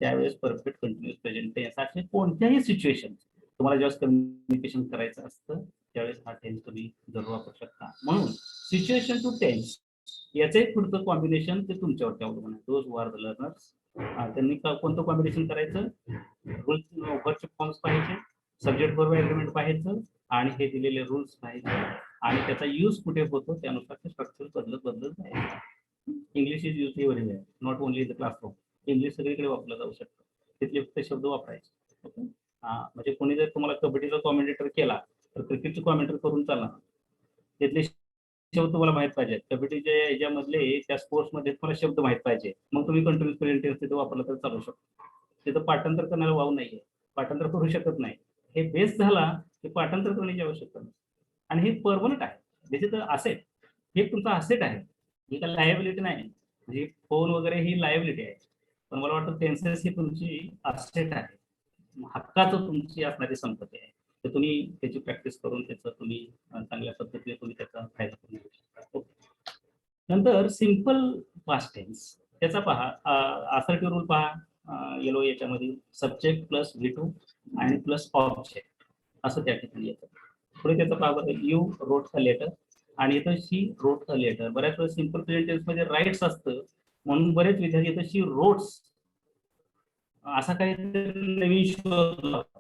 त्यावेळेस perfect continuous present tense असे कोणत्याही सिच्युएशन तुम्हाला जेव्हा कम्युनिकेशन करायचं असतं त्यावेळेस हा टेन्स तुम्ही जरूर वापरू शकता. म्हणून सिच्युएशन टू टेन्स याचं एक पुढचं कॉम्बिनेशन ते तुमच्यावरती अवलंबून आहे. दोज आर द लर्नर्स त्यांनी कोणतं कॉम्बिनेशन करायचं, रूल्स वर्कचे फॉर्म्स पाहायचे, सब्जेक्ट वर्ब ॲग्रीमेंट पाहायचं आणि हे दिलेले रूल्स पाहायचे आणि त्याचा यूज कुठे होतो त्यानुसार ते स्ट्रक्चर बदलत जायचं. English is use everywhere, not only in the classroom. English सगळीकडे वापरलं जाऊ शकतं. तिथले फक्त शब्द वापरायचे. ओके. म्हणजे कोणी जर तुम्हाला कबड्डीचा कॉमेंटेटर केला तर क्रिकेटचं कॉमेंटेटर करून चालणार. तिथले शब्द तुम्हाला माहित पाहिजे. कबड्डीच्या याच्यामधले त्या स्पोर्ट्समध्ये तुम्हाला शब्द माहित पाहिजे. मग तुम्ही कंटिन्युअस प्रेझेंट टेन्स तिथे वापरलं तर चालू शकतो. तिथं पाठांतर करण्याला वाव नाहीये, पाठांतर करू शकत नाही. हे बेस झाला की पाठांतर करण्याची आवश्यकता नाही. आणि हे परमनंट आहे. त्याचे तर असेट, हे तुमचा असेट आहे, ही काही लायबिलिटी नाही. म्हणजे फोन वगैरे ही लायबिलिटी आहे, पण मला वाटतं टेन्सेस ही तुमची असेट आहे, हक्काचं तुमची असणारी संपत्ती आहे. तर तुम्ही त्याची प्रॅक्टिस करून त्याचं तुम्ही चांगल्या पद्धतीने तुम्ही त्याचा फायदा करून घेऊ शकता. ओके. नंतर सिंपल पास्ट टेन्स त्याचा पहा, असर्टिव्ह रूल पहा येलो याच्यामध्ये सब्जेक्ट प्लस V2 आणि प्लस ऑब्जेक्ट असं त्या ठिकाणी येतं. पुढे त्याचा पहा, यू रोट अ लेटर आणि इथं शी रोट अ लेटर. बऱ्याच वेळेस सिंपल प्रेझेंट टेन्स मध्ये राईट्स असतं म्हणून बरेच विद्यार्थी इथं शी रोट्स असा काहीतरी नवीन शोध लावतात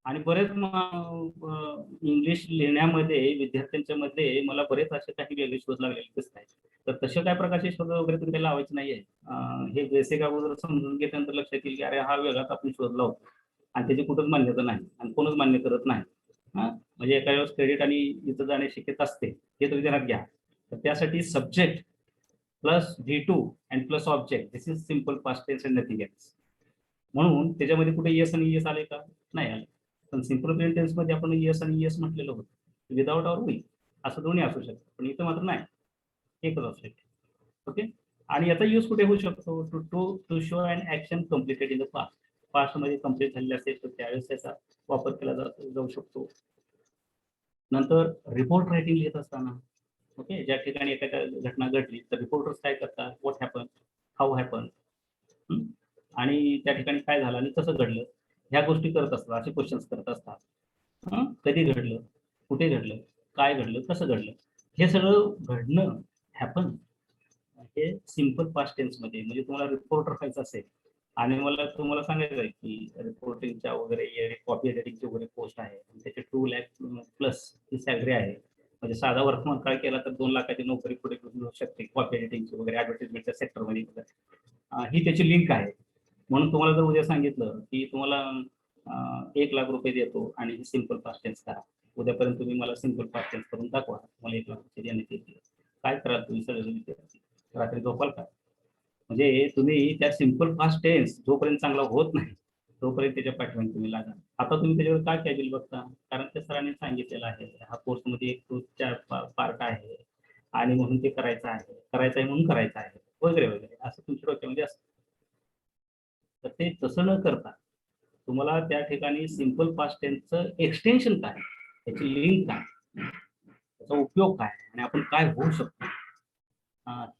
आणि बरेच इंग्लिश लिहिण्यामध्ये विद्यार्थ्यांच्या मध्ये मला बरेच असे काही वेगळे शोध लागलेले दिसत आहेत. तर तसे काय प्रकारचे शोध वगैरे तुम्ही त्याला लावायचे नाहीये. हे बेसिक अगोदर समजून घेतल्यानंतर लक्षात येईल की अरे हा वेगळाच आपण शोध लावतो आणि त्याची कुठंच मान्यता नाही आणि कोणच मान्य करत नाही. म्हणजे एका वेळेस क्रेडिट आणि इथं जाणे शक्यता असते, हे तुम्ही ध्यानात घ्या. तर त्यासाठी subject plus V2 and plus object this is simple past tense and nothing else. म्हणून त्याच्यामध्ये कुठे येस आणि येस आले का? नाही आले. पण सिंपल प्रेझेंट टेन्स मध्ये आपण येस आणि येस म्हटलेलं होतं, विदाउट ऑर विथ असं दोन्ही असू शकतं, पण इथं मात्र नाही, एकच असू शकते. ओके. आणि याचा यूज कुठे होऊ शकतो, to to to show and action completed in the past. Past मध्ये कम्प्लीट झालेले असेल तर त्यावेळेस त्याचा वापर केला जाऊ शकतो. नंतर रिपोर्ट रायटिंग लिहित असताना, ओके, ज्या ठिकाणी एखाद्या घटना घडली तर रिपोर्टर्स काय करतात, व्हॉट हॅपन, हाऊ हॅपन, आणि त्या ठिकाणी काय झालं आणि कसं घडलं, ह्या गोष्टी करत असतात, असे क्वेश्चन्स करत असतात. कधी घडलं, कुठे घडलं, काय घडलं, कसं घडलं, हे सगळं घडणं हॅपन हे सिंपल पास्ट टेन्स मध्ये. म्हणजे तुम्हाला रिपोर्टर व्हायचं असेल आणि मला तुम्हाला सांगायचं आहे की रिपोर्टिंगच्या वगैरे कॉपी एडिटिंगची वगैरे पोस्ट आहे, त्याचे 2 लाख प्लस ही सॅलरी आहे. म्हणजे साधा वर्तमान काळ केला तर 2 लाखाची नोकरी पुढे मिळू शकते कॉपी एडिटिंगची वगैरे ऍडव्हर्टाइजमेंटच्या सेक्टरमध्ये. ही त्याची लिंक आहे. म्हणून तुम्हाला जर उद्या सांगितलं की तुम्हाला 1 लाख रुपये देतो आणि सिंपल पास्ट टेन्स करा, उद्यापर्यंत तुम्ही मला सिंपल पास्ट टेन्स करून दाखवा, मला 1 लाख रुपये देण्यात येतील, काय कराल तुम्ही सगळे विद्यार्थी? रात्री झोपाल का? म्हणजे तुम्ही त्या सिंपल पास्ट टेन्स जोपर्यंत चांगला होत नाही तोपर्यंत त्याच्या पाठीमागे तुम्ही लागा. आता तुम्ही त्याच्यावर काय कॅज्युअल बघता, कारण त्या सरांनी सांगितलेलं आहे हा कोर्समध्ये 1 to 4 पार्ट आहे आणि म्हणून ते करायचं आहे म्हणून करायचं आहे वगैरे वगैरे असं तुमच्या डोक्यामध्ये असतं. तर ते तसं न करता तुम्हाला त्या ठिकाणी सिंपल पास्ट टेन्सचं एक्सटेन्शन काय, त्याची लिंक काय, त्याचा उपयोग काय आणि आपण काय होऊ शकतो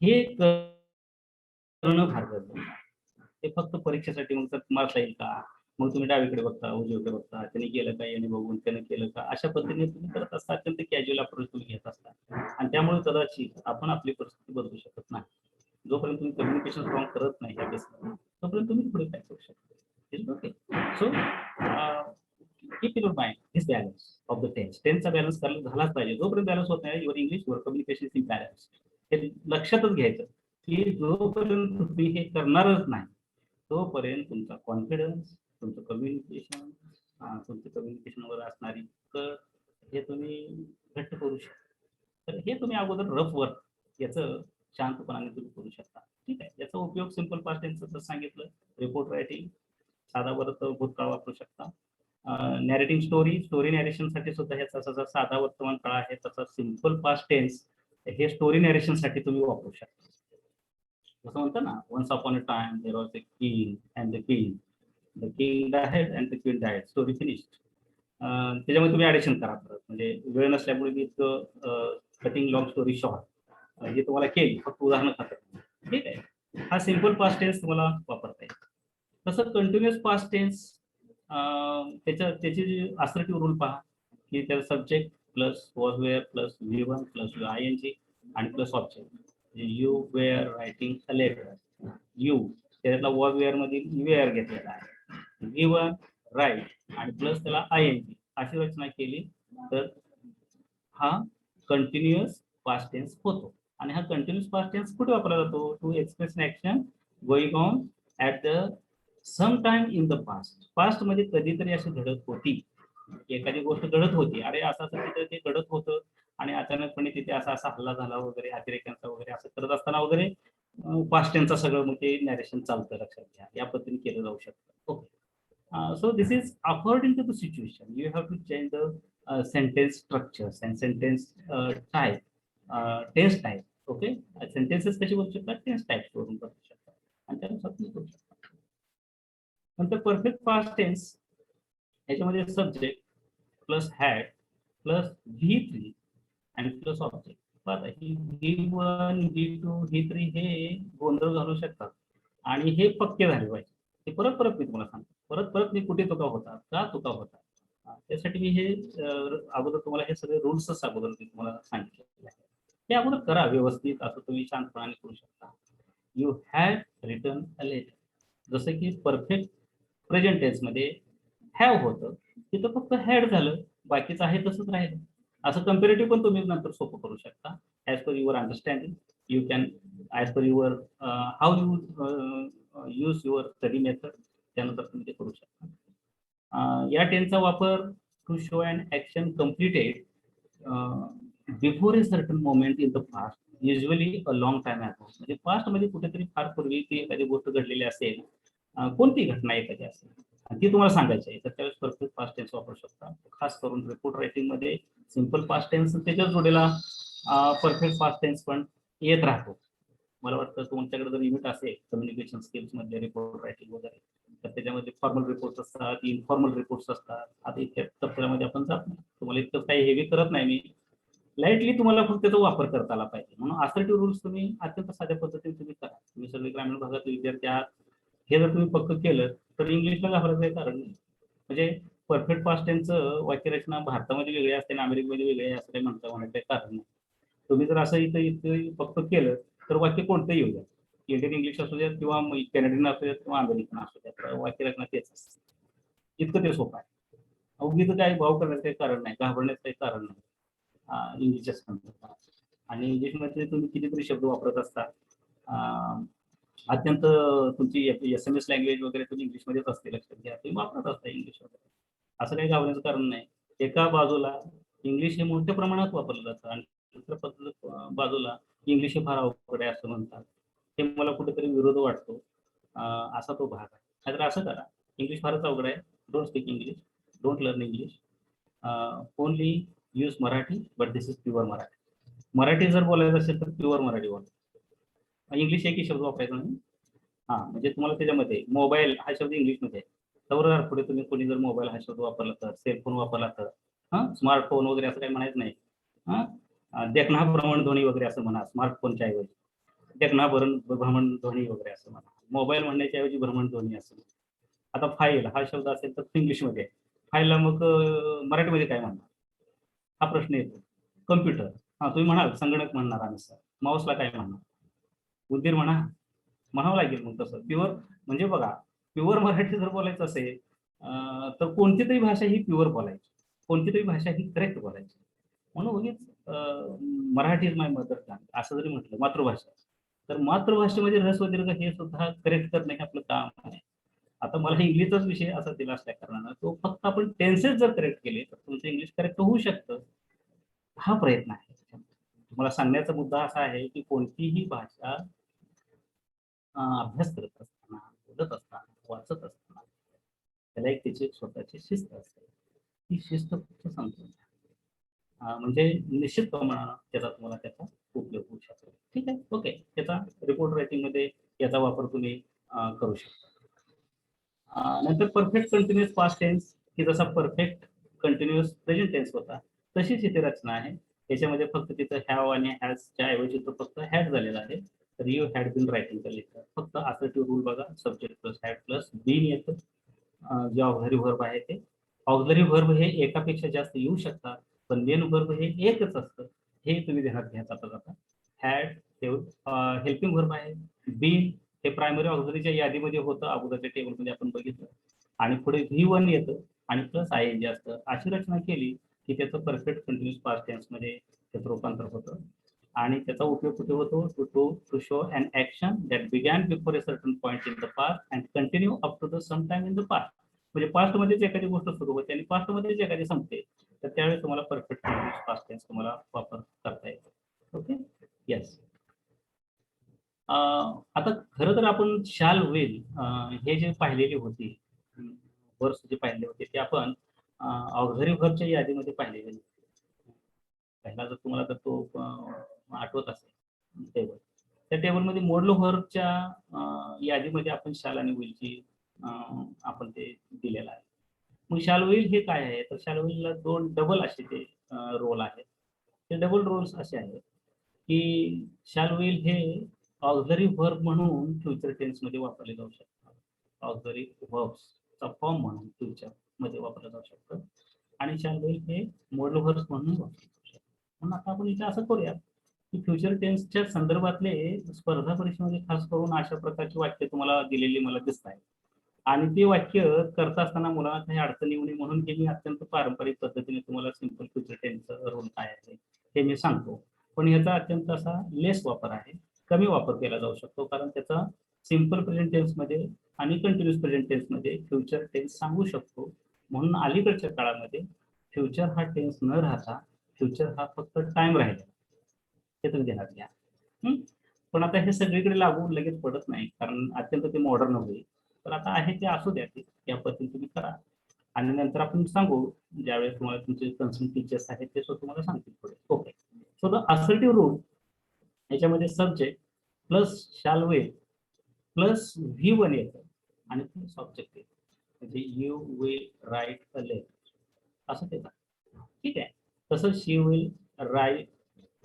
हे करणं फार गरजेचं आहे. ते फक्त परीक्षेसाठी मग तर मारता येईल का, मग तुम्ही डावीकडे बघता, उजवीकडे बघता, त्याने केलं का, याने बघून त्याने केलं का, अशा पद्धतीने तुम्ही करत असता. अत्यंत कॅज्युअल अप्रोच तुम्ही घेत असता आणि त्यामुळे कदाचित आपण आपली परिस्थिती बदलू शकत नाही. जोपर्यंत तुम्ही कम्युनिकेशन स्ट्रॉंग करत नाही या बेसवर, तोपर्यंत तुम्ही पुढे काय करू शकता. Okay. So keep in your mind this balance of the tense. टेन्सचा बॅलन्स झालाच पाहिजे. जोपर्यंत बॅलन्स होत नाही, your English, your communication is imbalance. हे लक्षातच घ्यायचं की जोपर्यंत तुम्ही हे करणारच नाही तोपर्यंत तुमचा कॉन्फिडन्स, तुमचं कम्युनिकेशन, तुमच्या कम्युनिकेशनवर असणारी कळ हे तुम्ही घट्ट करू शकता. तर हे तुम्ही अगोदर रफ वर्क याचं शांतपणाने तुम्ही करू शकता. ठीक आहे. याचा उपयोग सिंपल पास्ट टेन्सचं जसं सांगितलं, रिपोर्ट रायटिंग, साधा परत भूतकाळ वापरू शकता. नॅरेटिंग स्टोरी नॅरेशनसाठी सुद्धा ह्याचा जसा साधा वर्तमान काळ आहे तसा सिंपल पास्ट टेन्स हे स्टोरी नॅरेशनसाठी तुम्ही वापरू शकता. जसं म्हणतात ना, once upon a time there was a king and the queen, the king died and the queen died, story finished. त्याच्यामध्ये तुम्ही ॲडिशन करा परत, म्हणजे वेळ नसल्यामुळे मी कटिंग लॉंग स्टोरी शॉर्ट हे तुम्हाला केली, फक्त उदाहरण खातं. ठीक आहे. हा सिंपल पास्ट टेन्स तुम्हाला वापरता येईल. तसं कंटिन्युअस पास्ट टेन्स त्याची जी असर्टिव्ह रूल पहा की त्याचा subject plus was were plus V1 plus ING आणि plus object you were writing a letter you त्यातला वॉज वेअर मध्ये वेअर घेतलेला आहे V1 राईट आणि प्लस त्याला ING अशी रचना केली तर हा कंटिन्युअस पास्ट टेन्स होतो आणि हा कंटिन्युअस पास्ट टेन्स कुठे वापरला जातो to express an action going on at the same time in the past मध्ये कधीतरी अशी घडत होती एखादी गोष्ट घडत होती अरे असं असं तिथे ते घडत होतं आणि अचानकपणे तिथे असा असा हल्ला झाला वगैरे अतिरेक्यांचा वगैरे असं करत असताना वगैरे पास्ट टेन्सचं सगळं मग ते नॅरेशन चालतं लक्षात घ्या या पद्धतीने केलं जाऊ शकतं okay so this is according to the situation you have to change the sentence structures and sentence type tense type okay sentences कशी बनवू शकतात tense types वरून बनवू शकतात आणि त्यानुसार तुम्ही करू शकता नंतर परफेक्ट पास्ट टेन्स याच्यामध्ये subject plus had plus V3 आणि प्लस ऑब्जेक्ट आता ही V1 V2 V3 हे गोंधळ घालू शकतात आणि हे पक्के झाले पाहिजे ते परत परत मी तुम्हाला सांगतो परत परत मी कुठे चुका होतात का चुका होतात त्यासाठी मी हे अगोदर तुम्हाला हे सगळे रूल्सच अगोदर मी तुम्हाला सांगितले आहे हे अगोदर करा व्यवस्थित असं तुम्ही शांतपणाने करू शकता you had return a letter जसं की परफेक्ट प्रेझेंट टेन्स मध्ये हॅव होतं तिथं फक्त हॅड झालं बाकीचं आहे तसंच राहिलं असं कम्पेरेटिव्ह पण तुम्ही नंतर सोपं करू शकता as per your understanding you can as per your how you use your study method त्यानुसार तुम्ही ते करू शकता या टेन्सचा वापर to show and action completed before a certain moment in the past usually a long time ago म्हणजे पास्टमध्ये कुठेतरी फार पूर्वी ती एखादी गोष्ट घडलेली असेल कोणती घटना एखादी असेल ती तुम्हाला सांगायची आहे तर त्यावेळेस परफेक्ट पास्ट टेन्स वापरू शकता खास करून रिपोर्ट रायटिंग मध्ये सिंपल पास्ट टेन्स त्याच्या जोडीला परफेक्ट पास्ट टेन्स पण येत राहतो मला वाटतं तुमच्याकडे जर युनिट असेल कम्युनिकेशन स्किल्स मध्ये रिपोर्ट रायटिंग वगैरे तर त्याच्यामध्ये फॉर्मल रिपोर्ट्स असतात इनफॉर्मल रिपोर्ट्स असतात आता इतक्या तपशिलामध्ये आपण जात नाही तुम्हाला इतकं काही हेवी करत नाही मी लाईटली तुम्हाला फक्त त्याचा वापर करता आला पाहिजे म्हणून असर्टिव्ह रूल्स तुम्ही अत्यंत साध्या पद्धतीने तुम्ही करा तुम्ही सगळे ग्रामीण भागातील विद्यार्थी आहात हे जर तुम्ही पक्क केलं तर इंग्लिशला घाबरायचं काही कारण नाही म्हणजे परफेक्ट पास्ट टेन्सचं वाक्यरचना भारतामध्ये वेगळी असते आणि अमेरिकेमध्ये वेगळी आहे असं काही म्हणता म्हणत काही कारण नाही तुम्ही जर असं इथं इथं पक्क केलं तर वाक्य कोणतंही येऊ द्या इंडियन इंग्लिश असू द्यात किंवा कॅनेडियन असू द्यात किंवा अमेरिकन असू द्यात वाक्यरचना तेच असते इतकं ते सोपं आहे अवघीचं काही भाव करण्याचं काही कारण नाही घाबरण्याचं काही कारण नाही इंग्लिशच्या संदर्भात आणि इंग्लिशमध्ये तुम्ही कितीतरी शब्द वापरत असता अत्यंत तुमची SMS लँग्वेज वगैरे तुम्ही इंग्लिशमध्येच असते लक्षात घ्या तुम्ही वापरत असता इंग्लिश वगैरे असं काही घाबरण्याचं कारण नाही एका बाजूला इंग्लिश हे मोठ्या प्रमाणात वापरलं जातं आणि दुसऱ्या बाजूला इंग्लिश हे फार अवघड आहे असं म्हणतात ते मला कुठेतरी विरोध वाटतो असा तो भाग आहे नाहीतर असं करा इंग्लिश फारच अवघड आहे don't speak English don't learn English only use Marathi but this is pure Marathi जर बोलायचं असेल तर प्युअर मराठी बोला इंग्लिश एकही शब्द वापरायचा नाही म्हणजे तुम्हाला त्याच्यामध्ये मोबाईल हा शब्द इंग्लिशमध्ये आहे तर पुढे तुम्ही कोणी जर मोबाईल हा शब्द वापरला तर सेलफोन वापरला तर स्मार्टफोन वगैरे असं काही म्हणायचं नाही देखना भ्रमणध्वनी वगैरे असं म्हणा स्मार्टफोनच्या ऐवजी देखना भ्रमणध्वनी वगैरे असं म्हणा मोबाईल म्हणण्याच्या ऐवजी भ्रमणध्वनी असं आता फाईल हा शब्द असेल तर इंग्लिशमध्ये आहे फाईलला मग मराठीमध्ये काय म्हणणार हा प्रश्न येतो कम्प्युटर तुम्ही म्हणाल संगणक म्हणणार आम्ही सर माऊसला काय म्हणणार उंदीर म्हणावं लागेल मग तसं प्युअर म्हणजे बघा प्युअर मराठी जर बोलायचं असेल तर कोणती तरी भाषा ही प्युअर बोलायची कोणती तरी भाषा ही करेक्ट बोलायची म्हणून उगीच Marathi is my mother tongue असं जरी म्हटलं मातृभाषा तर मातृभाषेमध्ये रस दीर्घ हे सुद्धा करेक्ट करणे हे आपलं काम आहे आता मला इंग्लिशचाच विषय असा दिला असल्या कारणानं तो फक्त आपण टेन्सेस जर करेक्ट केले तर तुमचं इंग्लिश करेक्ट होऊ शकतं हा प्रयत्न आहे तुम्हाला सांगण्याचा मुद्दा असा आहे की कोणतीही भाषा अभ्यास करत असताना बोलत असताना वाचत असताना त्याला एक त्याची स्वतःची शिस्त असते ती शिस्त फक्त सांगतो म्हणजे निश्चित प्रमाणात त्याचा तुम्हाला त्याचा उपयोग होऊ शकतो ठीक आहे ओके त्याचा रिपोर्ट रायटिंग मध्ये याचा वापर तुम्ही करू शकता नंतर परफेक्ट कंटिन्युअस पास्ट टेन्स की जसा परफेक्ट कंटिन्युअस प्रेझेंट टेन्स होता तशीच इथे रचना आहे त्याच्यामध्ये फक्त तिथं हॅव आणि हॅजच्या ऐवजी तो फक्त हॅड झालेला आहे तर you had been writing the letter. फक्त असर्टिव्ह रूल बघा, subject plus had plus been येतं. जे ऑक्झिलरी व्हर्ब आहे ते. ऑक्झिलरी व्हर्ब हे एकापेक्षा जास्त येऊ शकतात, पण मेन व्हर्ब हे एकच असतं, हे तुम्ही ध्यानात घ्या जाता जाता. हॅड हे हेल्पिंग व्हर्ब आहे. बीन हे प्रायमरी ऑक्झिलरीच्या यादीमध्ये होतं, अगोदरच्या टेबलमध्ये आपण बघितलं. आणि पुढे V1 येतं आणि प्लस ING असतं. अशी रचना केली की त्याचं परफेक्ट कंटिन्युअस पास्ट टेन्स मध्ये त्याचं रूपांतर होतं. आणि त्याचा उपयोग कुठे होतो? To show an action that began before a certain point in the past and continue up to the same time in the past. म्हणजे पास्ट मध्येच एखादी गोष्ट सुरू होते आणि पास्ट मध्येच एखादी संपते, तर त्यावेळेस तुम्हाला परफेक्ट कंटिन्युअस पास्ट टेन्स तुम्हाला वापर करता येतो. Okay, yes. आता खरं तर आपण शाल विल हे जे पाहिलेले होते, वर्स जे पाहिले होते ते आपण ऑक्झिलरी व्हर्बच्या यादीमध्ये पाहिलेले. पहिला जर तुम्हाला तर तो आठवत असेल टेबल, त्या टेबलमध्ये मोडलो व्हर्बच्या यादीमध्ये आपण शाल आणि विलची आपण ते दिलेलं आहे. मग शाल विल हे काय आहे? तर शाल विलला दोन डबल असे ते रोल आहेत. ते डबल रोल्स असे आहेत की शाल विल हे ऑक्झिलरी व्हर्ब म्हणून फ्युचर टेन्स मध्ये वापरले जाऊ शकतात. ऑक्झिलरी व्हर्ब्सचा फॉर्म म्हणून फ्युचर मध्ये वापरलं जाऊ शकतं. आणि शाल विल हे मोडल व्हर्ब्स म्हणून वापरले जाऊ शकतात. म्हणून आता आपण इथे असं करूया की फ्युचर टेन्सच्या संदर्भातले स्पर्धा परीक्षेमध्ये खास करून अशा प्रकारची वाक्य तुम्हाला दिलेली मला दिसत आहे. आणि ते वाक्य करत असताना मुलांना काही अडचण येऊ नये म्हणून हे मी अत्यंत पारंपरिक पद्धतीने तुम्हाला सिंपल फ्युचर टेन्सचा रोल काय आहे हे मी सांगतो. पण ह्याचा अत्यंत असा लेस वापर आहे, कमी वापर केला जाऊ शकतो, कारण त्याचा सिंपल प्रेझेंट टेन्समध्ये आणि कंटिन्युअस प्रेझेंट टेन्समध्ये फ्युचर टेन्स सांगू शकतो. म्हणून अलीकडच्या काळामध्ये फ्युचर हा टेन्स न राहता फ्युचर हा फक्त टाइम राहिला, हे तुम्ही ध्यानात घ्या. पण आता हे सगळीकडे लागू लगेच पडत नाही, कारण अत्यंत ते मॉडर्न होईल. तर आता आहे ते असू द्या, या पद्धतीने तुम्ही करा. आणि नंतर आपण सांगू, ज्यावेळेस तुम्हाला तुमचे कन्सर्न टीचर्स आहेत ते सुद्धा तुम्हाला सांगतील पुढे. Okay, so the assertive rule याच्यामध्ये subject plus shall will plus V1 येतं आणि प्लस ऑब्जेक्ट येतं. म्हणजे you will write a letter असं येतं. ठीक आहे. तसं शी विल राईट,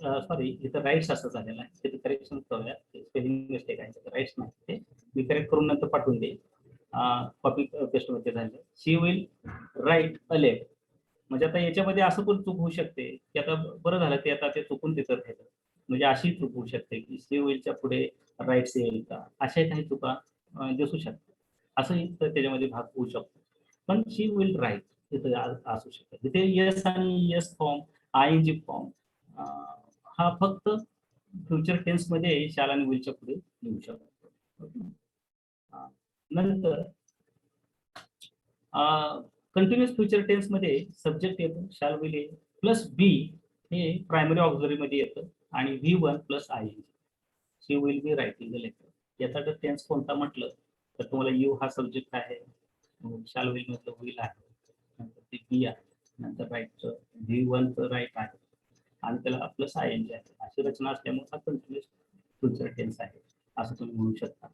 सॉरी इथं राईट्स असं झालेलं आहे, तिथे करेक्शन करूया, स्पेलिंग मिस्टेक आहे, राईट्स नाही ते मी करेक्ट करून नंतर पाठवून देईल. कॉपी पेस्ट मध्ये झालं. शी विल राईट अ लेटर. म्हणजे आता याच्यामध्ये असं पण चूक होऊ शकते की आता बरं झालं ते आता ते चुकून तिथं राहिलं, म्हणजे अशी चूक होऊ शकते की शी विलच्या पुढे राईट्स येईल का, अशा काही चुका दिसू शकतात. असंही तर त्याच्यामध्ये भाग होऊ शकतो. पण शी विल राईट तिथं असू शकते. तिथे येस आणि येस फॉर्म, ING फॉर्म हा फक्त फ्युचर टेन्स मध्ये शाल आणि विलच्या पुढे येऊ शकतो. नंतर कंटिन्युअस फ्युचर टेन्स मध्ये सब्जेक्ट येतो, शाल विल येईल प्लस बी हे प्रायमरी ऑक्झिलरी मध्ये येतं आणि V1 plus ING. She will be writing the letter. याचा जर टेन्स कोणता म्हटलं तर तुम्हाला यू हा सब्जेक्ट आहे, शाल विल मधलं विल आहे, नंतर ते बी आहे, नंतर राईटचं V1 राईट आहे आणि त्याला प्लस ING आहे. अशी रचना असल्यामुळे हा कंटिन्युअस फ्युचर टेन्स आहे असं तुम्ही म्हणू शकता.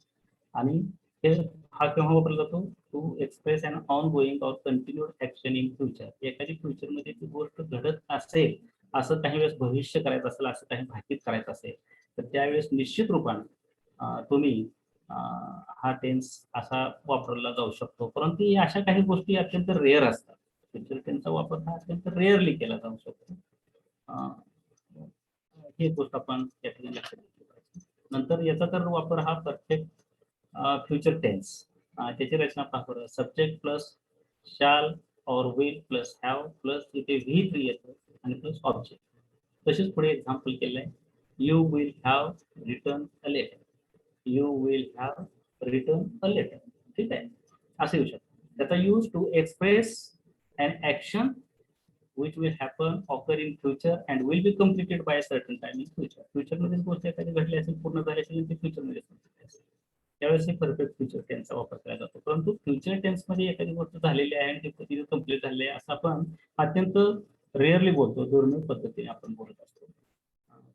आणि हे हा केव्हा वापरला जातो? To express an ongoing or continued action in future. एखादी फ्युचरमध्ये ती गोष्ट घडत असेल, असं काही वेळेस भविष्य करायचं असेल, असं काही भाकीत करायचं असेल, तर त्यावेळेस निश्चित रूपाने तुम्ही हा टेन्स असा वापरला जाऊ शकतो. परंतु अशा काही गोष्टी अत्यंत रेअर असतात. फ्युचर टेन्सचा वापर हा अत्यंत रेअरली केला जाऊ शकतो. ही गोष्ट आपण या ठिकाणी लक्षात घेतली पाहिजे. नंतर याचा तर वापर हा परफेक्ट फ्युचर टेन्स, त्याची रचना पहा. सब्जेक्ट प्लस शाल और विल प्लस हॅव प्लस इथे V3 येतं आणि प्लस ऑब्जेक्ट. तसेच पुढे एक्झाम्पल केलं आहे, you will have return a letter. You will have return a letter. ठीक आहे, असं येऊ शकतं. त्याचा use to express an action which will happen occur in future and will be completed by a certain time in future. Future मध्ये गोष्ट एखादी घडली असेल, पूर्ण झाली असेल, ते फ्युचर मध्ये त्यावेळेस हे परफेक्ट फ्युचर टेन्सचा वापर केला जातो. परंतु फ्युचर टेन्स मध्ये एखादी गोष्ट झालेली आहे आणि ती कंप्लीट झालेली आहे असं आपण अत्यंत रेअरली बोलतो, दुर्मिळ पद्धतीने आपण बोलत असतो.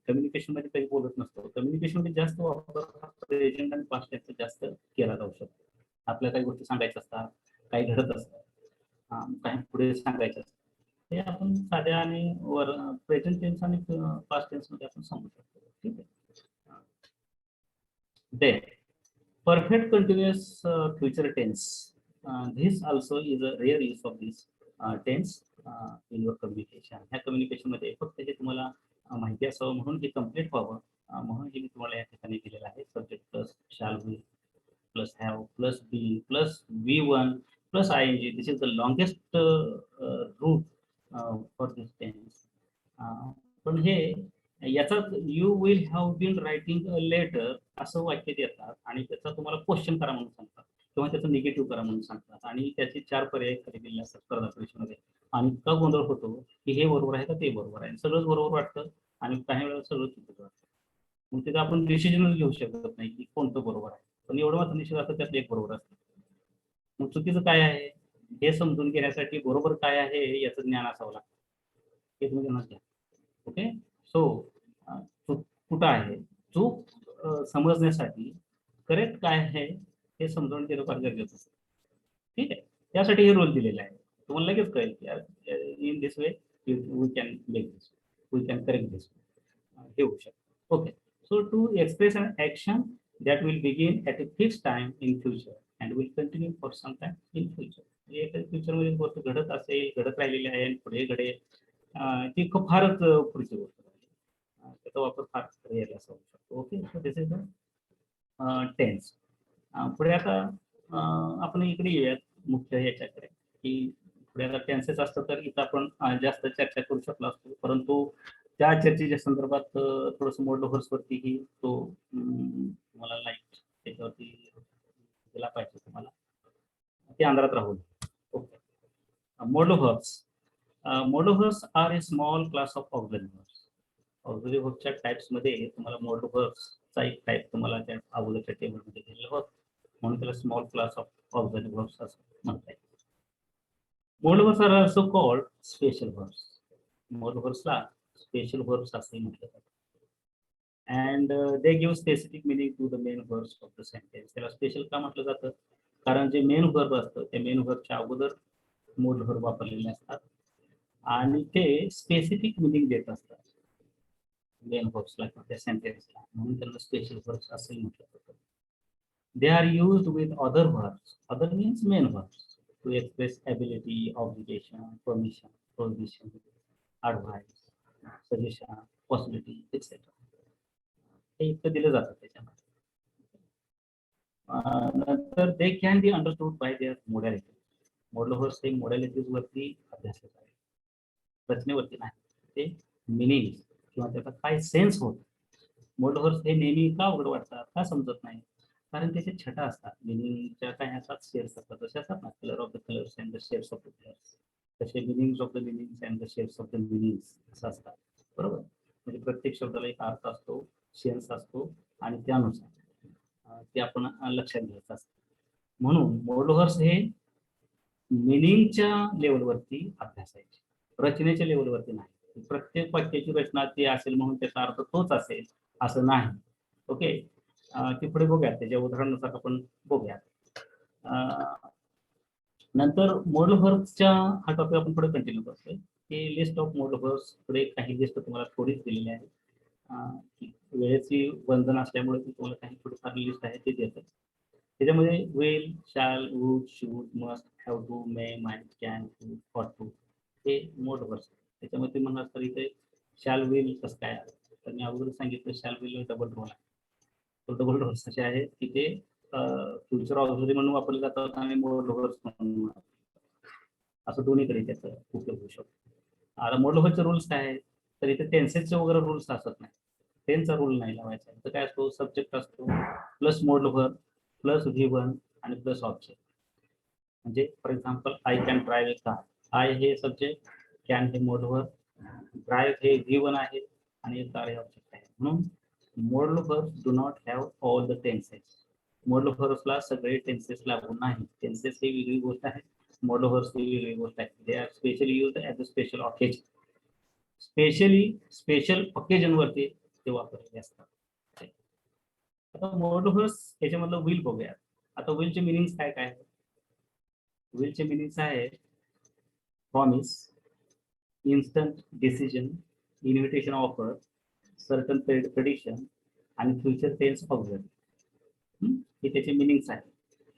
कम्युनिकेशन मध्ये काही बोलत नसतो. कम्युनिकेशन मध्ये जास्त वापर प्रेझेंट आणि पास्ट टेन्सचा जास्त केला जाऊ शकतो. आपल्याला काही गोष्टी सांगायच्या असतात, काही घडत असतात, काही पुढे सांगायचं असतं, हे आपण साध्या आणि प्रेझेंट टेन्स आणि पास्ट टेन्स मध्ये आपण सांगू शकतो. ठीक आहे. Then perfect continuous future tense. This also is a rare use of this tense in your communication. ह्या कम्युनिकेशन मध्ये फक्त हे तुम्हाला माहिती असावं म्हणून हे कम्प्लीट व्हावं म्हणून हे मी तुम्हाला या ठिकाणी दिलेलं आहे. Subject plus shall will plus have plus be plus v1 plus ing. This is the longest route for this tense. पण हे याचाच you will have been writing a letter असं वाक्य देतात आणि त्याचा तुम्हाला क्वेश्चन करा म्हणून सांगतात किंवा त्याचं निगेटिव्ह करा म्हणून सांगतात आणि त्याचे 4 पर्याय खाली दिलेले असतात स्पर्धा परीक्षेमध्ये. आणि इतका गोंधळ होतो की हे बरोबर आहे का ते बरोबर आहे, सगळंच बरोबर वाटतं आणि काही वेळेला सगळं चुकीचं वाटतं. मग तिथं आपण डिसिजनच घेऊ शकत नाही की कोणतं बरोबर आहे. पण एवढं मात्र निश्चित असतं त्यात एक बरोबर असतं. मग चुकीचं काय आहे हे समजून घेण्यासाठी बरोबर काय आहे याचं ज्ञान असावं लागतं. हे तुम्ही ध्यानात घ्या. ओके. सो चूक कुठं आहे, चूक समजण्यासाठी करेक्ट काय आहे हे समजावून घेणं फार गरजेचं असतं. ठीक आहे. त्यासाठी हे रोल दिलेले आहे. तुम्हाला लगेच कळेल की in this way we can make this, we can correct this. हे होऊ शकतं. Okay. So to express an action that will begin at a fixed time in future and will continue for some time in future. Future मध्ये गोष्ट घडत असेल, घडत राहिलेली आहे आणि पुढे घडेल, ती खूप फारच पुढची गोष्ट आहे. त्याचा वापर फार रेअर असा होऊ शकतो. Okay. So this is the tense. पुढे आता आपण इकडे येऊयात मुख्य याच्याकडे की पुढे आता टेन्सेस असतं तर इथं आपण जास्त चर्चा करू शकलो असतो, परंतु त्या चर्चेच्या संदर्भात थोडंसं मोडलोहर्सवरतीही तो तुम्हाला लाईट त्याच्यावरती दिला पाहिजे तुम्हाला, ते अंधारात राहून. ओके. मोडलोहर्स. मोडलोहर्स are a small class of auxiliary verbs. Auxiliary व्हर्बच्या टाइप्समध्ये तुम्हाला मोडलोहर्सचा एक टाईप तुम्हाला त्या अगोदरच्या टेबलमध्ये दिलेलं होतं, म्हणून त्याला small class of auxiliary verbs असं म्हणता येईल. Modal verbs are also called special verbs. मोडलोहर्सला स्पेशल व्हर्ब्स असे म्हटलं जातं. And they give specific meaning to the main verbs of the sentence. त्याला स्पेशल का म्हटलं जातं, कारण जे मेन व्हर्ब असतं त्या मेन व्हर्बच्या अगोदर मोड व्हर्ब वापरलेले असतात आणि ते स्पेसिफिक मिनिंग देत असतात मेन व्हर्ब्सला किंवा त्या सेंटेन्सला, म्हणून त्यांना स्पेशल व्हर्ब्स असंही म्हटलं जातं. They are used with other verbs. Other means main verbs to express ability, obligation, permission, prohibition, advice, suggestion, possibility, etc. हे इतकं दिलं जातं त्याच्यामध्ये. नंतर they can be understood by their modality. Modal verbs हे मोडॅलिटीज वरती अभ्यासले आहे, रचनेवरती नाही. ते मिनिंग किंवा त्याचा काय सेन्स होत. मोडलोहर्स हे नेहमी का अवघड वाटतात, का समजत नाही, कारण त्याचे छटा असतात. मिनिंगच्या काही असतात, शेअर्स असतात. जसे असतात ना, colour of the colours and the shares of the colours, तसे meanings of the meanings and the shares of the meanings असं असतात. बरोबर. म्हणजे प्रत्येक शब्दाला एक अर्थ असतो, सेन्स असतो आणि त्यानुसार ते आपण लक्षात घ्यायचं असतं. म्हणून मोडलोहर्स हे मिनिंगच्या लेवलवरती अभ्यासायचे, रचनेच्या लेवलवरती नाही. प्रत्येक वाक्याची रचना ती असेल म्हणून त्याचा अर्थ तोच असेल असं नाही. ओके. ती पुढे बघूयात, त्याच्या उदाहरणानुसार आपण बघूयात. नंतर मोडलोहर्सच्या हा टॉपिक आपण पुढे कंटिन्यू करतोय की लिस्ट ऑफ मोडलोहर्स. पुढे काही लिस्ट तुम्हाला थोडीच दिलेली आहे. वेळेची बंधन असल्यामुळे तुम्हाला काही थोडीफार लिस्ट आहे ते देतात. त्याच्यामध्ये will, shall, would, should, must, have to, may, might, can, ought to हे मोडलोहर्स. त्याच्यामध्ये म्हणणार तर इथे शॅल विल कसं काय, तर मी अगोदर सांगितलं शॅल विल डबल रोल आहे. तो डबल रोल्स असे आहेत की ते फ्युचर ऑक्झिलरी म्हणून वापरले जातात आणि मोडलोहर्स म्हणून असं दोन्हीकडे त्याचा उपयोग होऊ शकतो. आता मोडलोहरचे रूल्स काय आहेत, तर इथे टेन्सेसचे वगैरे रूल्स असत नाही. टेनचा रूल नाही लावायचा. तर काय असतो, सब्जेक्ट असतो प्लस मोडलोहर प्लस V1 आणि प्लस ऑब्जेक्ट. म्हणजे for example I can drive A car. I हे सब्जेक्ट, कॅन हे मोडलोहर, ड्राईव्ह हे V1 आहे आणि कार हे ऑब्जेक्ट आहे. म्हणून modal verbs do not have all the tenses. मोडलोहर्सला सगळे टेन्सेस लागू नाही. टेन्सेस ही वेगळी गोष्ट आहे, मोडलोहर्स ही वेगळी गोष्ट आहे. They are specially used as a special occasion. Special occasion वरती ते वापरलेले असतात. आता मोडलोहर्स याच्यामधलं विल बघूया. आता विलचे मिनिंग काय काय? विलचे मिनिंग आहे promise, instant decision, invitation offer, certain prediction आणि फ्युचर टेन्स ऑब्झर्व. हे त्याचे मिनिंग्स आहे.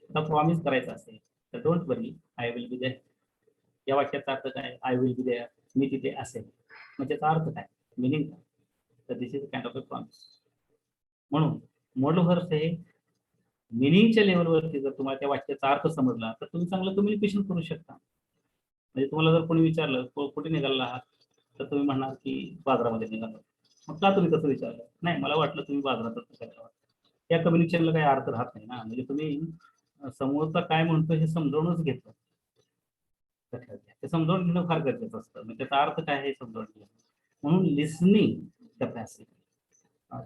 आता प्रॉमिस करायचं असेल तर don't worry, I will be there. या वाक्याचा अर्थ काय? आय विल बी देअर, मी तिथे असेल. म्हणजे त्याचा अर्थ काय, मिनिंग काय? तर this is kind of a promise. म्हणून मोडल व्हर्ब्स हे मिनिंगच्या लेवलवरती जर तुम्हाला त्या वाक्याचा अर्थ समजला तर तुम्ही चांगलं कम्युनिकेशन करू शकता. म्हणजे तुम्हाला जर कोणी विचारलं कुठे निघाला आहात, तर तुम्ही म्हणणार की बाजारामध्ये निघालो. मग का तुम्ही तसं विचारलं? नाही, मला वाटलं तुम्ही बाजारातच निघाला. त्या कम्युनिकेशनला काही अर्थ राहत नाही ना. म्हणजे तुम्ही समोरचा काय म्हणतो हे समजावूनच घेतलं. ते समजावून घेणं फार गरजेचं असतं. म्हणजे त्याचा अर्थ काय हे समजावून घेणं. म्हणून लिसनिंग कॅपॅसिटी,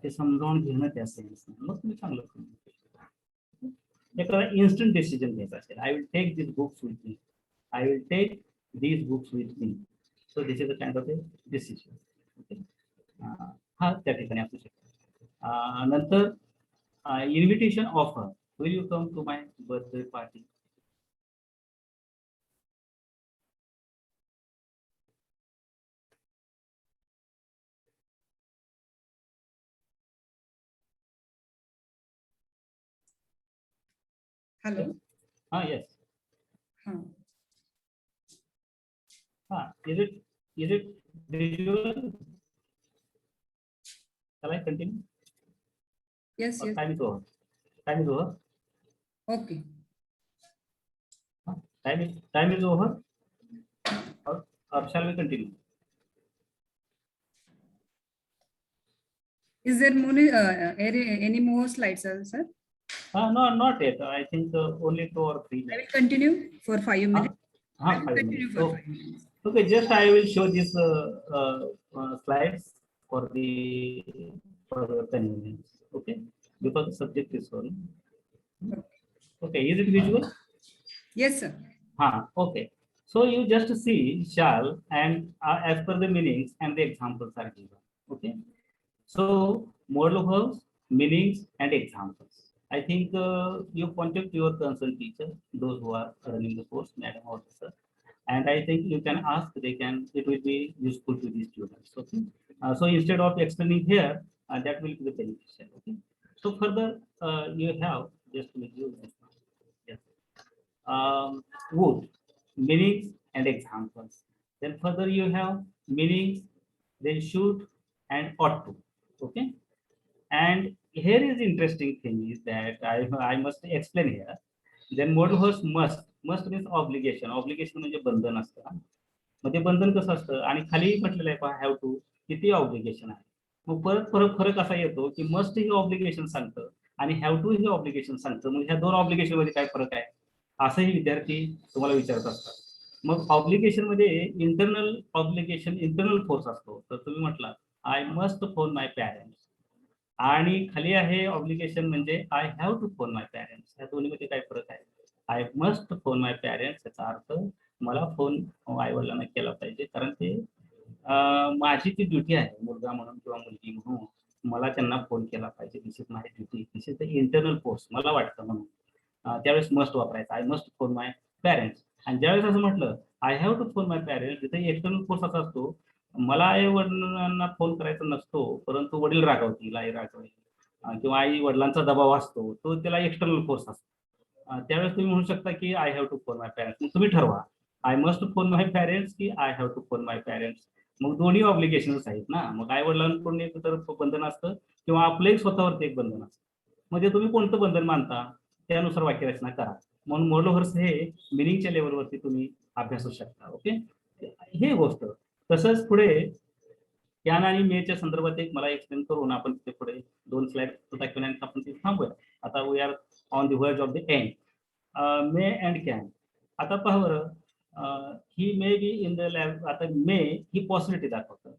ते समजावून घेणं त्या सेन्स, मग तुम्ही चांगलं कम्युनिकेशन. एखादा इन्स्टंट डिसिजन घ्यायचा असेल, I will take this books with me, I will take these books with me. So this is a kind of a decision. Okay. हा त्या ठिकाणी असू शकतो. नंतर invitation offer, will you come to my birthday party. Hello. हा, yes. हा, is it visual? Shall I continue? Yes, yes. Time is over. Time is over. Okay. Time is over. Or shall we continue? Is there any more slides, sir? No, not yet. I think only 2 or 3. I will continue for 5 minutes. I will 5 continue minutes. for 5 minutes. Okay, just I will show these slides for the convenience. Okay, because the subject is one. Okay, is it visual? Yes, sir. Okay. So you just see shall and as per the meanings and the examples are given. Okay. So modal verbs, meanings and examples. I think you contact your concerned teacher, those who are running the course, madam or sir, and I think you can ask. It will be useful to the students. Okay. So instead of explaining here, that will be the beneficial. Okay. So further, you have just to make you. Yes. Would, meanings and examples. Then further you have meanings, then should and ought to. Okay. And here is interesting thing is that I must explain here. Then modal verbs must means obligation. Obligation म्हणजे बंधन असतं. मग ते बंधन कसं असतं आणि खाली म्हटलेलं आहे पहा हॅव टू, किती ऑब्लिगेशन आहे. मग परत फरक असा येतो की मस्ट ही ऑब्लिगेशन सांगतं आणि हॅव टू ही ऑब्लिगेशन सांगतं. मग ह्या दोन ऑब्लिगेशन मध्ये काय फरक आहे असंही विद्यार्थी तुम्हाला विचारत असतात. मग ऑब्लिगेशन मध्ये इंटरनल ऑब्लिगेशन, इंटरनल फोर्स असतो. तर तुम्ही म्हटला I must phone my parents, आणि खाली आहे ऑब्लिगेशन म्हणजे I have to phone my parents. या दोन्हीमध्ये काय फरक आहे? I must phone my parents याचा अर्थ मला फोन आई वडिलांना केला पाहिजे, कारण ते माझी ती ड्युटी आहे, मुलगा म्हणून किंवा मुलगी म्हणून मला त्यांना फोन केला पाहिजे. This is my duty, this is the internal force मला वाटतं म्हणून त्यावेळेस मस्ट वापरायचा, I must phone my parents. आणि ज्यावेळेस असं म्हटलं I have to phone my parents, तिथे एक्सटर्नल फोर्स असा असतो, मला आई वडिलांना फोन करायचा नसतो, परंतु वडील रागवतील, आई रागवेल किंवा आई वडिलांचा दबाव असतो, तो त्याला एक्सटर्नल फोर्स असतो. त्यावेळेस तुम्ही म्हणू शकता की I have to phone my parents. मग तुम्ही ठरवा I must phone my parents की I have to phone my parents. मग दोन्ही ऑब्लिगेशन्स आहेत ना. मग आई वडिलांकडून एक तर बंधन असतं किंवा आपलं एक स्वतःवरती एक बंधन असतं. म्हणजे तुम्ही कोणतं बंधन मानता त्यानुसार वाक्यरचना करा. म्हणून मोडल व्हर्ब्स हे मिनिंगच्या लेवलवरती तुम्ही अभ्यासू शकता. ओके, हे गोष्ट. तसंच पुढे कॅन आणि मेच्या संदर्भात एक मला एक्सप्लेन करून आपण तिथे पुढे 2 स्लाइड दाखवल्यानंतर आपण तिथे थांबूया. आता we are on the verge of the end. May and can. आता पहा बरं, he may be in the lab. आता मे ही पॉसिबिलिटी दाखवतं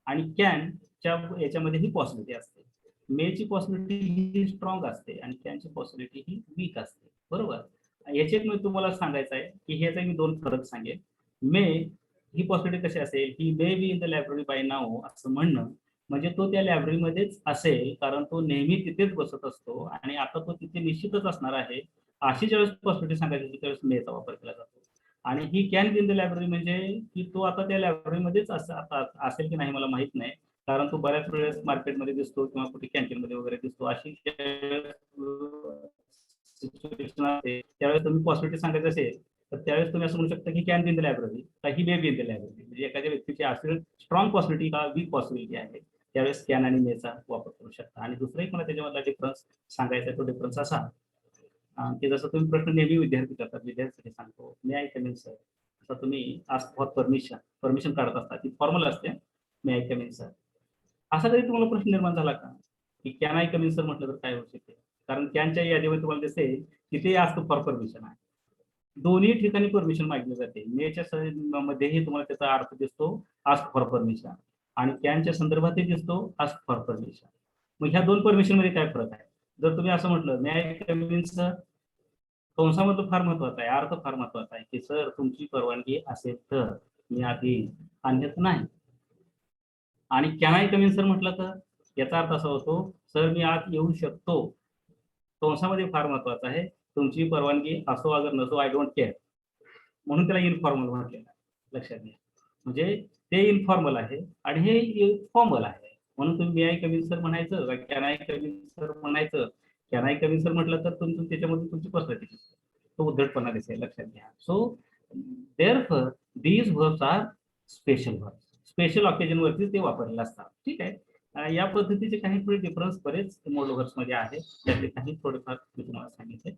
आणि कॅनच्या याच्यामध्ये ही पॉसिबिलिटी असते. मेची पॉसिबिलिटी ही स्ट्रॉंग असते आणि कॅनची पॉसिबिलिटी ही वीक असते. बरोबर. याच्यात मी तुम्हाला सांगायचं आहे की ह्याचा मी 2 फरक सांगेन. मे ही पॉसिबिलिटी कशी असेल, he may be in the library by now असं म्हणणं म्हणजे तो त्या लायब्ररीमध्येच असेल, कारण तो नेहमी तिथेच बसत असतो आणि आता तो तिथे निश्चितच असणार आहे. अशी ज्यावेळेस पॉसिबिलिटी सांगायची त्यावेळेस मेचा वापर केला जातो. आणि he can be in the library म्हणजे की तो आता त्या लायब्ररीमध्येच असेल की नाही मला माहित नाही, कारण तो बऱ्याच वेळेस मार्केटमध्ये दिसतो किंवा कुठे कॅन्टीनमध्ये वगैरे दिसतो. अशी सिच्युएशन असते त्यावेळेस तुम्ही पॉसिबिलिटी सांगायचं असेल तर त्यावेळेस तुम्ही असं म्हणू शकता की can be in the library का he may be in the library. म्हणजे एखाद्या व्यक्तीची असेल स्ट्रॉंग पॉसिबिलिटी का वीक पॉसिबिलिटी आहे त्यावेळेस कॅन आणि मेचा वापर करू शकता. आणि दुसराही मला त्याच्यामधला डिफरन्स सांगायचा तो डिफरन्स असा की जसं तुम्ही प्रश्न नेहमी विद्यार्थी करतात विद्यार्थ्यांसाठी सांगतो मे आय कम इन सर. असं तुम्ही आस्क फॉर परमिशन काढत असता ती फॉर्मल असते मे आय कम इन सर. असा कधी तुम्हाला प्रश्न निर्माण झाला का की can I come in sir म्हटलं तर काय होऊ शकते. कारण कॅनच्या यादीमध्ये तुम्हाला दिसेल की ते आस्क फॉर परमिशन आहे. दोन्ही ठिकाणी परमिशन मागितली जाते. मेच्या मध्येही तुम्हाला त्याचा अर्थ दिसतो आस्क फॉर परमिशन आणि कॅनच्या संदर्भातही दिसतो आस्क फॉर परमिशन. मग ह्या दोन परमिशन मध्ये काय फरक आहे. जर तुम्ही असं म्हटलं मे आय कम इन सर कंसामधलं फार महत्वाचा आहे अर्थ फार महत्वाचा आहे की सर तुमची परवानगी असेल तर मी आधी अन्यथा नाही. आणि can I come in sir म्हटलं तर याचा अर्थ असा होतो सर मी आत येऊ शकतो. कंसामध्ये फार महत्वाचा आहे तुमची परवानगी असो अगर नसो आय डोंट केअर म्हणून त्याला इनफॉर्मल म्हटलेलं आहे. लक्षात घ्या म्हणजे ते इनफॉर्मल आहे आणि हे फॉर्मल आहे. म्हणून तुम्ही may I come in sir म्हणायचं का can I come in sir म्हणायचं. Can I come in sir म्हटलं तर तुमचं त्याच्यामध्ये तुमची पर्सनॅलिटी दिसते तो उद्धटपणा दिसेल. लक्षात घ्या. So therefore these verbs are special verbs. Special occasion वरती ते वापरलेले असतात. ठीक आहे. या पद्धतीचे काही थोडे डिफरन्स बरेच मोडोवर्स मध्ये आहेत त्यातले काही थोडेफार मी तुम्हाला सांगितले.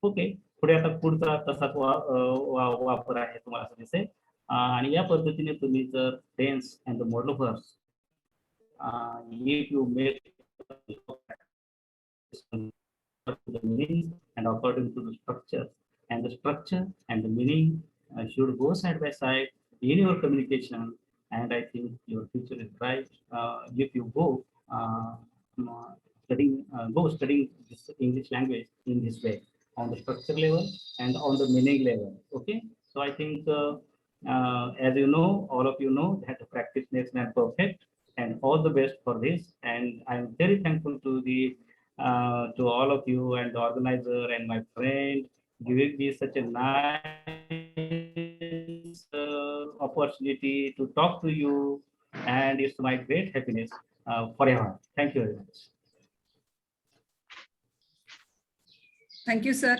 ओके पुढे आता पुढचा तसाच वापर आहे तुम्हाला असं दिसेल. आणि या पद्धतीने तुम्ही जर tense and the modal verbs if you make the meaning and according to the structure and the structure and the meaning should go side by side in your communication. And I think your future is bright if you go studying this English language in this way on the structure level and on the meaning level. Okay, so I think as you know, all of you know that practice makes man perfect, and all the best for this. And I'm very thankful to all of you and the organizer and my friend giving me such a nice opportunity to talk to you, and it's my great happiness forever. Thank you very much. Thank you, sir.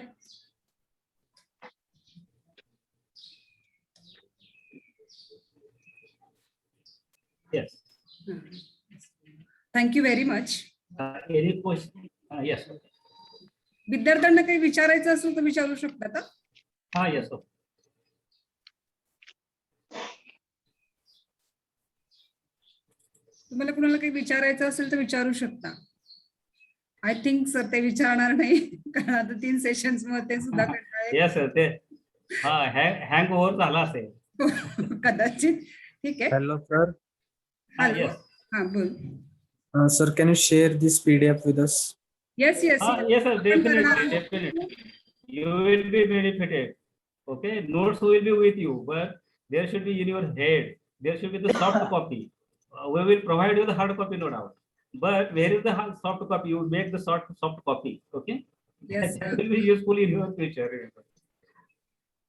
Yes. Thank you very much. Any question? Yes. विद्यार्थ्यांना काही विचारायचं असेल तर विचारू शकता का? Yes. तुम्हाला कुणाला काही विचारायचं असेल तर विचारू शकता. आय थिंक सर ते विचारणार नाही कारण आता 3 सेशन्स मध्ये सुद्धा येस सर ते हँग ओव्हर झाला असेल कदाचित. ठीक आहे. Hello, sir. Yes. हा बोल. Sir, can you share this PDF with us? Yes, yes. Yes, sir. Definitely. You will be benefited. Okay, notes will be with you, but there should be in your head. There should be the soft copy. We will provide you the hard copy, no doubt. But where is the soft copy? You make the soft copy. Okay. Yes, That will be useful in your future.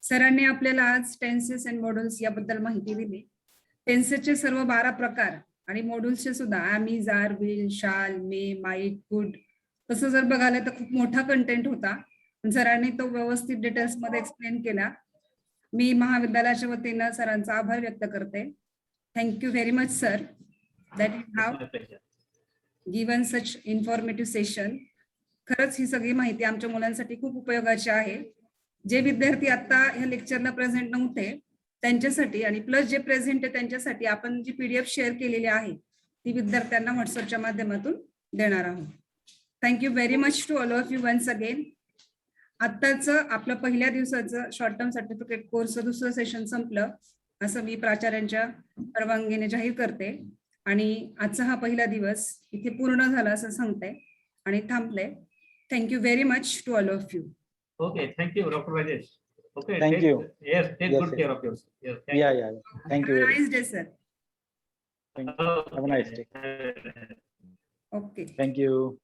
सरांनी आपल्याला आज tenses and modules याबद्दल माहिती दिली. टेन्सेसचे सर्व 12 प्रकार आणि मॉड्यूल्सचे सुद्धा आम, इज, आर, विल, शाल, मे, माईट, कुड. तसं जर बघायला तर खूप मोठा कंटेंट होता. सरांनी तो व्यवस्थित डिटेल्स मध्ये एक्सप्लेन केला. मी महाविद्यालयाच्या वतीनं सरांचा आभार व्यक्त करते. Thank you very much sir that you have given such informative session. खरंच ही सगळी माहिती आमच्या मुलांसाठी खूप उपयोगाची आहे. जे विद्यार्थी आता ह्या लेक्चरला प्रेझेंट नव्हते त्यांच्यासाठी आणि प्लस जे प्रेझेंट आहे त्यांच्यासाठी आपण जी PDF शेअर केलेली आहे ती विद्यार्थ्यांना व्हॉट्सअपच्या माध्यमातून देणार आहोत. Thank you very much to all of you once again. आत्ताच आपलं पहिल्या दिवसाचं शॉर्ट टर्म सर्टिफिकेट कोर्सचं दुसरं सेशन संपलं असं मी प्राचार्यांच्या परवानगीने जाहीर करते आणि आजचा हा पहिला दिवस इथे पूर्ण झाला असं सांगते आणि थांबले. Thank you very much to all of you. Okay, thank you, Dr. Rajesh. Okay, Thank you. Yes, take Yes, good sir. care of yourself. Yes, thank Yeah, you. yeah. Thank you. Have a very nice day, sir. much. Have a nice day. Okay. Thank you.